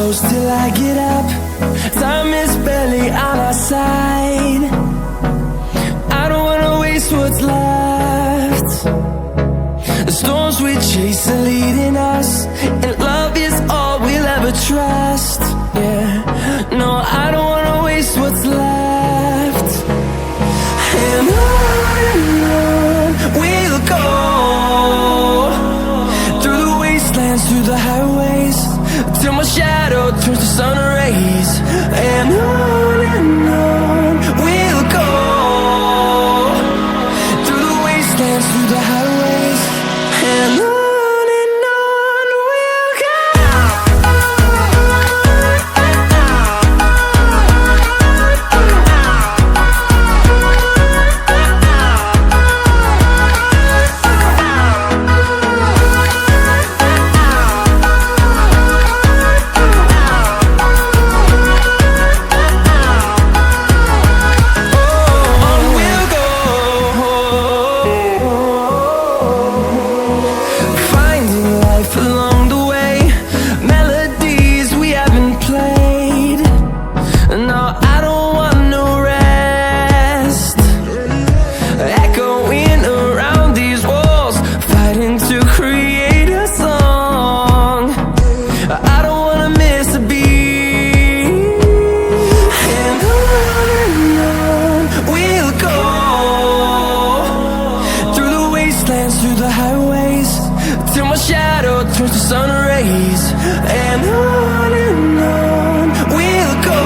close till I get up. Time is barely on our side. I don't wanna waste what's left. The storms we chase are leading us, and love is all we'll ever trust. Yeah, no, I don't wanna waste what's left. And on we'll go, through the wastelands, through the highways, till my shadow turns to sun rays. And on we'll go, through the wastelands, through the highways, and on we'll go. Through the highways, till my shadow turns to sun rays. And on we'll go,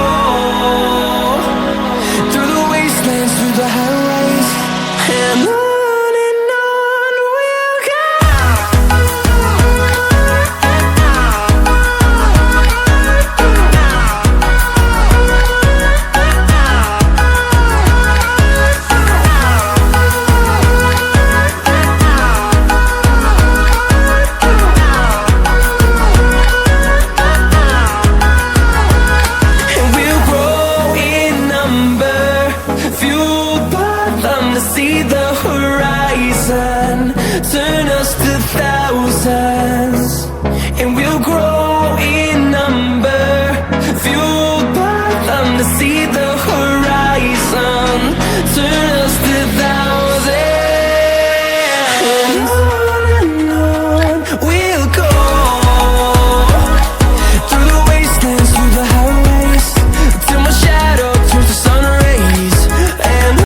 through the wastelands, through the highways, and on we'll go. See the